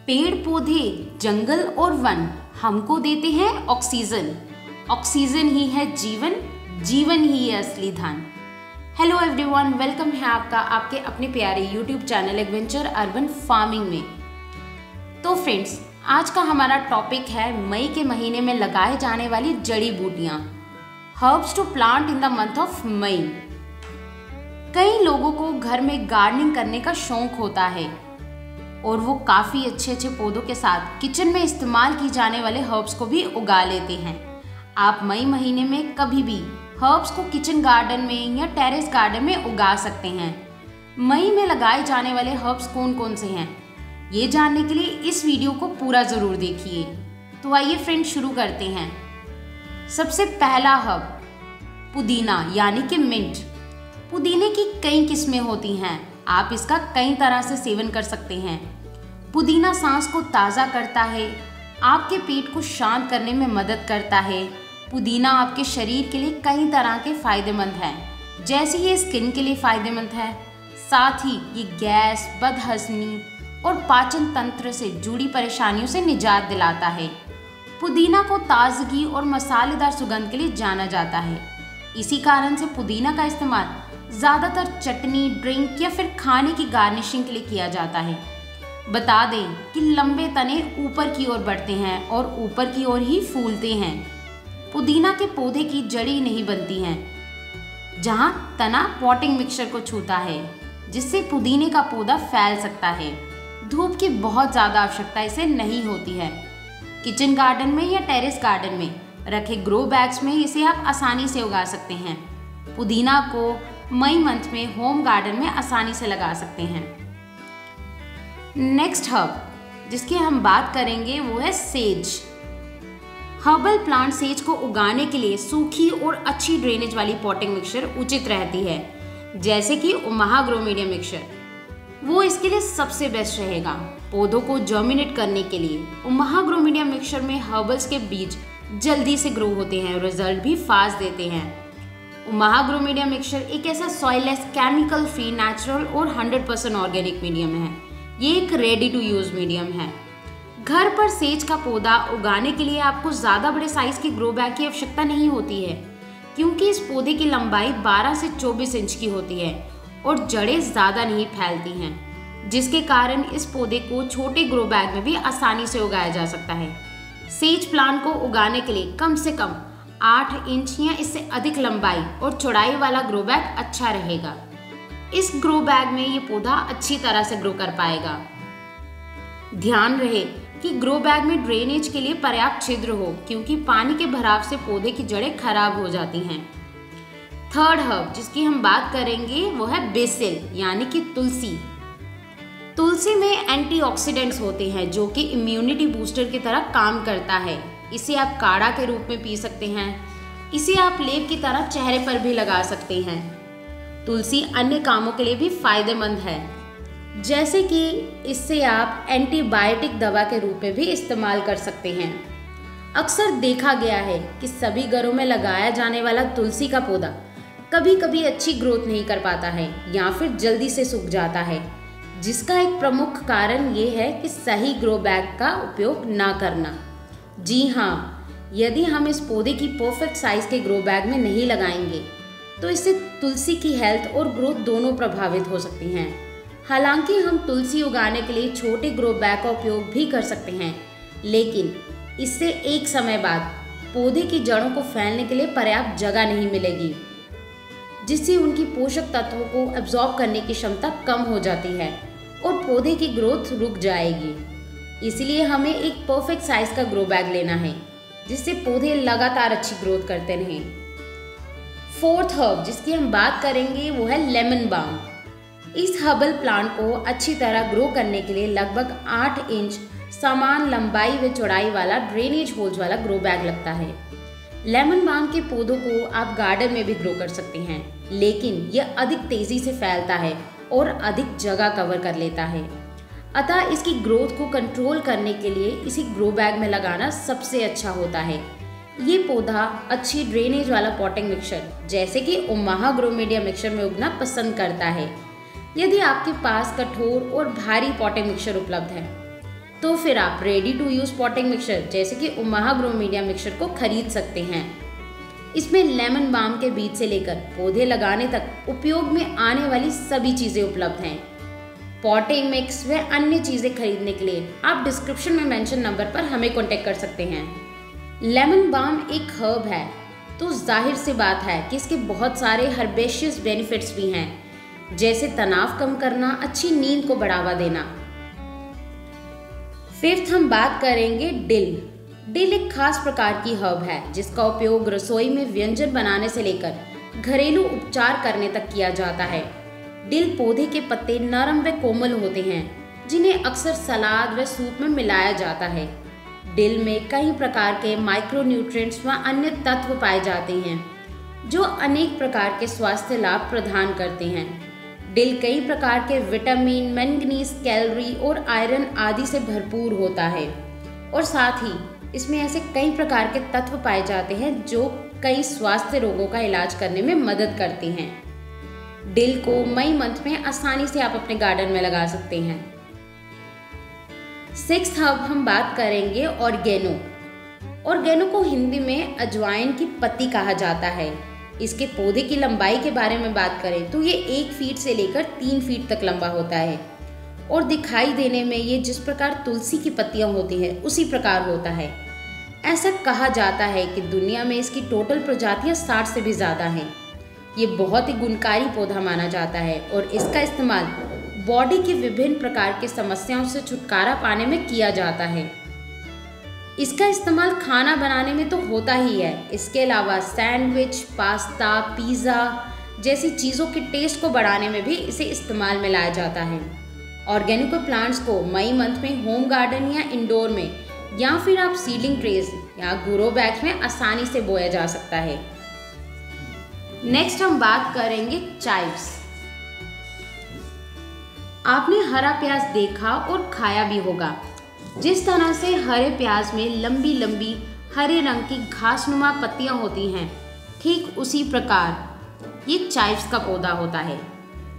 पेड़ पौधे, जंगल और वन हमको देते हैं ऑक्सीजन। ऑक्सीजन ही है जीवन, जीवन ही है असली धन। हेलो एवरीवन, वेलकम है आपका आपके अपने प्यारे YouTube channel adventure urban farming में। तो फ्रेंड्स, आज का हमारा टॉपिक है मई के महीने में लगाए जाने वाली जड़ी बूटियाँ, herbs to plant in the month of May. कई लोगों को घर में गार्डनिंग करने का शौक होता है और वो काफ़ी अच्छे अच्छे पौधों के साथ किचन में इस्तेमाल की जाने वाले हर्ब्स को भी उगा लेते हैं। आप मई महीने में कभी भी हर्ब्स को किचन गार्डन में या टेरेस गार्डन में उगा सकते हैं। मई में लगाए जाने वाले हर्ब्स कौन कौन से हैं, ये जानने के लिए इस वीडियो को पूरा ज़रूर देखिए। तो आइए फ्रेंड्स, शुरू करते हैं। सबसे पहला हर्ब पुदीना यानी कि मिंट। पुदीने की कई किस्में होती हैं, आप इसका कई तरह से सेवन कर सकते हैं। पुदीना सांस को ताज़ा करता है, आपके पेट को शांत करने में मदद करता है। पुदीना आपके शरीर के लिए कई तरह के फ़ायदेमंद है, जैसे ये स्किन के लिए फ़ायदेमंद है, साथ ही ये गैस, बदहज़मी और पाचन तंत्र से जुड़ी परेशानियों से निजात दिलाता है। पुदीना को ताजगी और मसालेदार सुगंध के लिए जाना जाता है। इसी कारण से पुदीना का इस्तेमाल ज़्यादातर चटनी, ड्रिंक या फिर खाने की गार्निशिंग के लिए किया जाता है। बता दें कि लंबे तने ऊपर की ओर बढ़ते हैं और ऊपर की ओर ही फूलते हैं। पुदीना के पौधे की जड़ी नहीं बनती हैं, जहां तना पॉटिंग मिक्सचर को छूता है, जिससे पुदीने का पौधा फैल सकता है। धूप की बहुत ज़्यादा आवश्यकता इसे नहीं होती है। किचन गार्डन में या टेरेस गार्डन में रखे ग्रो बैग्स में इसे आप आसानी से उगा सकते हैं। पुदीना को मई मंथ में होम गार्डन में आसानी से लगा सकते हैं। नेक्स्ट हर्ब जिसकी हम बात करेंगे वो है सेज। हर्बल प्लांट सेज को उगाने के लिए सूखी और अच्छी ड्रेनेज वाली पॉटिंग मिक्सचर उचित रहती है, जैसे कि ओमाहा ग्रो मीडिया मिक्सचर। वो इसके लिए सबसे बेस्ट रहेगा। पौधों को जर्मिनेट करने के लिए ओमाहा ग्रो मीडिया मिक्सचर में हर्बल्स के बीज जल्दी से ग्रो होते हैं और रिजल्ट भी फास्ट देते हैं। ओमाहा ग्रो मीडिया मिक्सचर एक ऐसा सॉइललेस, केमिकल फ्री, नेचुरल और 100% ऑर्गेनिक मीडियम है। ये एक रेडी टू यूज़ मीडियम है। घर पर सेज का पौधा उगाने के लिए आपको ज़्यादा बड़े साइज़ के ग्रो बैग की आवश्यकता नहीं होती है, क्योंकि इस पौधे की लंबाई 12 से 24 इंच की होती है और जड़ें ज़्यादा नहीं फैलती हैं, जिसके कारण इस पौधे को छोटे ग्रो बैग में भी आसानी से उगाया जा सकता है। सेज प्लांट को उगाने के लिए कम से कम 8 इंच या इससे अधिक लंबाई और चौड़ाई वाला ग्रो बैग अच्छा रहेगा। इस ग्रो बैग में ये पौधा अच्छी तरह से ग्रो कर पाएगा। ध्यान रहे कि ग्रो बैग में ड्रेनेज के लिए पर्याप्त छिद्र हो, क्योंकि पानी के भराव से पौधे की जड़ें खराब हो जाती हैं। थर्ड हर्ब जिसकी हम बात करेंगे वो है बेसिल यानी कि तुलसी। तुलसी में एंटीऑक्सीडेंट्स होते हैं जो कि इम्यूनिटी बूस्टर की तरह काम करता है। इसे आप काढ़ा के रूप में पी सकते हैं। इसे आप लेप की तरह चेहरे पर भी लगा सकते हैं। तुलसी अन्य कामों के लिए भी फायदेमंद है, जैसे कि इससे आप एंटीबायोटिक दवा के रूप में भी इस्तेमाल कर सकते हैं। अक्सर देखा गया है कि सभी घरों में लगाया जाने वाला तुलसी का पौधा कभी कभी अच्छी ग्रोथ नहीं कर पाता है या फिर जल्दी से सूख जाता है, जिसका एक प्रमुख कारण ये है कि सही ग्रो बैग का उपयोग ना करना। जी हाँ, यदि हम इस पौधे की परफेक्ट साइज के ग्रो बैग में नहीं लगाएंगे तो इससे तुलसी की हेल्थ और ग्रोथ दोनों प्रभावित हो सकती हैं। हालांकि हम तुलसी उगाने के लिए छोटे ग्रो बैग का उपयोग भी कर सकते हैं, लेकिन इससे एक समय बाद पौधे की जड़ों को फैलने के लिए पर्याप्त जगह नहीं मिलेगी, जिससे उनकी पोषक तत्वों को एब्जॉर्ब करने की क्षमता कम हो जाती है और पौधे की ग्रोथ रुक जाएगी। इसलिए हमें एक परफेक्ट साइज का ग्रो बैग लेना है, जिससे पौधे लगातार अच्छी ग्रोथ करते रहें। फोर्थ हर्ब जिसकी हम बात करेंगे वो है लेमन बाम। इस हर्बल प्लांट को अच्छी तरह ग्रो करने के लिए लगभग 8 इंच समान लंबाई व चौड़ाई वाला ड्रेनेज होल्स वाला ग्रो बैग लगता है। लेमन बाम के पौधों को आप गार्डन में भी ग्रो कर सकते हैं, लेकिन यह अधिक तेजी से फैलता है और अधिक जगह कवर कर लेता है। अतः इसकी ग्रोथ को कंट्रोल करने के लिए इसे ग्रो बैग में लगाना सबसे अच्छा होता है। ये पौधा अच्छी ड्रेनेज वाला पॉटिंग मिक्सचर जैसे कि ओमाहा ग्रो मीडिया मिक्सचर में उगना पसंद करता है। यदि आपके पास कठोर और भारी पॉटिंग मिक्सचर उपलब्ध है तो फिर आप ready to use potting mixture जैसे कि उमाहा ग्रो मीडिया मिक्सचर को खरीद सकते हैं। इसमें लेमन बाम के बीज से लेकर पौधे लगाने तक उपयोग में आने वाली सभी चीज़ें उपलब्ध हैं। पॉटिंग मिक्स व अन्य चीज़ें खरीदने के लिए आप डिस्क्रिप्शन में मेंशन नंबर पर हमें कॉन्टेक्ट कर सकते हैं। लेमन बाम एक हर्ब है, तो जाहिर सी बात है कि इसके बहुत सारे हर्बेशियस बेनिफिट्स भी हैं, जैसे तनाव कम करना, अच्छी नींद को बढ़ावा देना। फिफ्थ हम बात करेंगे डिल। डिल एक खास प्रकार की हर्ब है जिसका उपयोग रसोई में व्यंजन बनाने से लेकर घरेलू उपचार करने तक किया जाता है। डिल पौधे के पत्ते नरम व कोमल होते हैं जिन्हें अक्सर सलाद व सूप में मिलाया जाता है। डिल में कई प्रकार के माइक्रोन्यूट्रिएंट्स व अन्य तत्व पाए जाते हैं जो अनेक प्रकार के स्वास्थ्य लाभ प्रदान करते हैं। डिल कई प्रकार के विटामिन, मैंगनीज, कैलोरी और आयरन आदि से भरपूर होता है और साथ ही इसमें ऐसे कई प्रकार के तत्व पाए जाते हैं जो कई स्वास्थ्य रोगों का इलाज करने में मदद करते हैं। डिल को मई मंथ में आसानी से आप अपने गार्डन में लगा सकते हैं। सिक्स्थ हर्ब हम बात करेंगे ऑर्गेनो। ऑर्गेनो को हिंदी में अजवाइन की पत्ती कहा जाता है। इसके पौधे की लंबाई के बारे में बात करें तो ये 1 फीट से लेकर 3 फीट तक लंबा होता है और दिखाई देने में ये जिस प्रकार तुलसी की पत्तियां होती हैं उसी प्रकार होता है। ऐसा कहा जाता है कि दुनिया में इसकी टोटल प्रजातियां 60 से भी ज़्यादा हैं। ये बहुत ही गुणकारी पौधा माना जाता है और इसका इस्तेमाल बॉडी की विभिन्न प्रकार की समस्याओं से छुटकारा पाने में किया जाता है। इसका इस्तेमाल खाना बनाने में तो होता ही है, इसके अलावा सैंडविच, पास्ता, पिज़्ज़ा जैसी चीज़ों के टेस्ट को बढ़ाने में भी इसे इस्तेमाल में लाया जाता है। ऑर्गेनिक प्लांट्स को मई मंथ में होम गार्डन या इंडोर में या फिर आप सीडलिंग ट्रेज या ग्रो बैग्स में आसानी से बोया जा सकता है। नेक्स्ट हम बात करेंगे चाइव्स। आपने हरा प्याज देखा और खाया भी होगा। जिस तरह से हरे प्याज में लंबी लंबी हरे रंग की घासनुमा पत्तियां होती हैं, ठीक उसी प्रकार ये चाइव्स का पौधा होता है।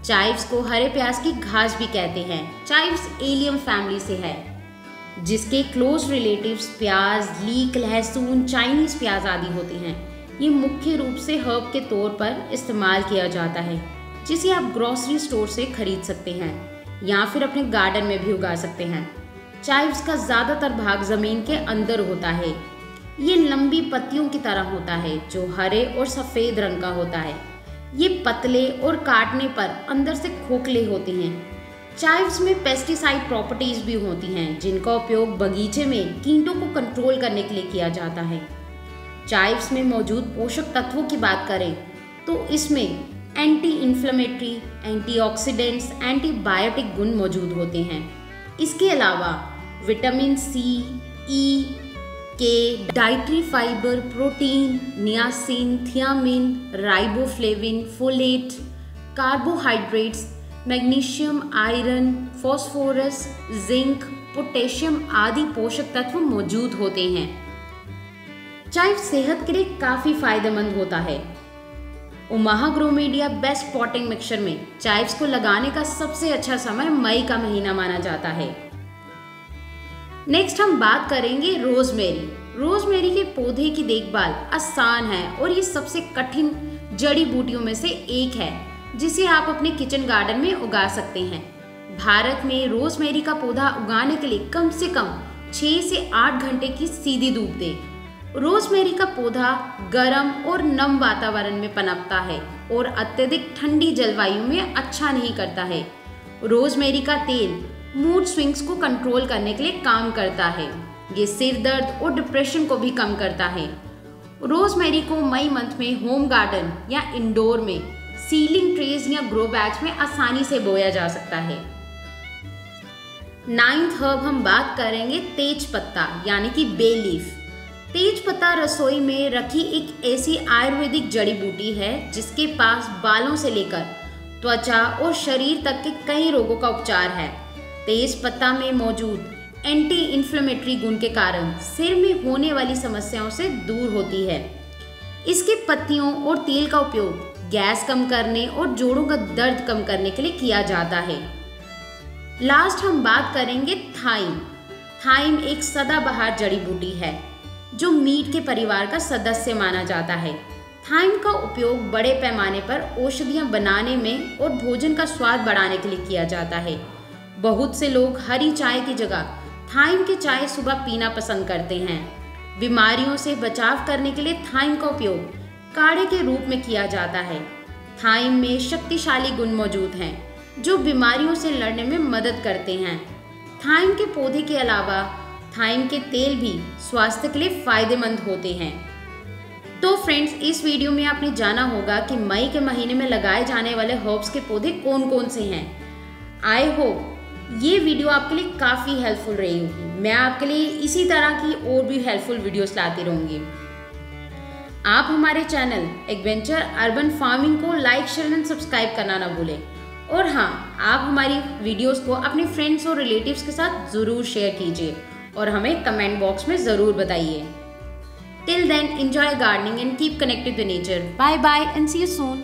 चाइव्स को हरे प्याज की घास भी कहते हैं। चाइव्स एलियम फैमिली से है जिसके क्लोज रिलेटिव्स प्याज, लीक, लहसुन, चाइनीज प्याज आदि होते हैं। ये मुख्य रूप से हर्ब के तौर पर इस्तेमाल किया जाता है जिसे आप ग्रोसरी स्टोर से खरीद सकते हैं या फिर अपने गार्डन में भी उगा सकते हैं। चाइव्स का ज़्यादातर भाग ज़मीन के अंदर होता है। ये लंबी पत्तियों की तरह होता है जो हरे और सफ़ेद रंग का होता है। ये पतले और काटने पर अंदर से खोखले होते हैं। चाइव्स में पेस्टिसाइड प्रॉपर्टीज़ भी होती हैं जिनका उपयोग बगीचे में कीटों को कंट्रोल करने के लिए किया जाता है। चाइव्स में मौजूद पोषक तत्वों की बात करें तो इसमें एंटी इन्फ्लेमेटरी, एंटीऑक्सीडेंट्स, एंटीबायोटिक गुण मौजूद होते हैं। इसके अलावा विटामिन सी, ई, के, dietary fibre, protein, niacin, thiamine, riboflavin, folate, carbohydrates, magnesium, iron, phosphorus, zinc, potassium आदि पोषक तत्व मौजूद होते हैं। चाइव सेहत के लिए काफ़ी फायदेमंद होता है। उमाहा grow media best potting mixture में चाइव्स को लगाने का सबसे अच्छा समय मई का महीना माना जाता है। नेक्स्ट हम बात करेंगे रोजमेरी। रोजमेरी के पौधे की देखभाल आसान है और ये सबसे कठिन जड़ी बूटियों में से एक है जिसे आप अपने किचन गार्डन में उगा सकते हैं। भारत में रोजमेरी का पौधा उगाने के लिए कम से कम 6 से 8 घंटे की सीधी धूप दे। रोजमेरी का पौधा गर्म और नम वातावरण में पनपता है और अत्यधिक ठंडी जलवायु में अच्छा नहीं करता है। रोजमेरी का तेल मूड स्विंग्स को कंट्रोल करने के लिए काम करता है। ये सिर दर्द और डिप्रेशन को भी कम करता है। रोजमेरी को मई मंथ में होम गार्डन या इंडोर में सीलिंग ट्रेज या ग्रो बैग्स में आसानी से बोया जा सकता है। 9th हर्ब हम बात करेंगे तेज पत्ता यानी कि बे लीफ। तेज पत्ता रसोई में रखी एक ऐसी आयुर्वेदिक जड़ी बूटी है जिसके पास बालों से लेकर त्वचा और शरीर तक के कई रोगों का उपचार है। तेज पत्ता में मौजूद एंटी इन्फ्लेमेटरी गुण के कारण सिर में होने वाली समस्याओं से दूर होती है। इसके पत्तियों और तेल का उपयोग गैस कम करने और जोड़ों का दर्द कम करने के लिए किया जाता है। लास्ट हम बात करेंगे थाइम। थाइम एक सदाबहार जड़ी बूटी है जो मीट के परिवार का सदस्य माना जाता है। थाइम का उपयोग बड़े पैमाने पर औषधियां बनाने में और भोजन का स्वाद बढ़ाने के लिए किया जाता है। बहुत से लोग हरी चाय की जगह थाइम की चाय सुबह पीना पसंद करते हैं। बीमारियों से बचाव करने के लिए थाइम का उपयोग काढ़े के रूप में किया जाता है। थाइम में शक्तिशाली गुण मौजूद हैं जो बीमारियों से लड़ने में मदद करते हैं। थाइम के पौधे के अलावा थाइम के तेल भी स्वास्थ्य के लिए फायदेमंद होते हैं। तो फ्रेंड्स, इस वीडियो में आपने जाना होगा कि मई के महीने में लगाए जाने वाले हर्ब्स के पौधे कौन कौन से हैं। आई होप ये वीडियो आपके लिए काफ़ी हेल्पफुल रही होगी। मैं आपके लिए इसी तरह की और भी हेल्पफुल वीडियोस लाती रहूँगी। आप हमारे चैनल एडवेंचर अर्बन फार्मिंग को लाइक, शेयर एंड सब्सक्राइब करना ना भूलें। और हाँ, आप हमारी वीडियोस को अपने फ्रेंड्स और रिलेटिव्स के साथ ज़रूर शेयर कीजिए और हमें कमेंट बॉक्स में ज़रूर बताइए। Till then, enjoy gardening and keep connected with nature. Bye bye and see you soon.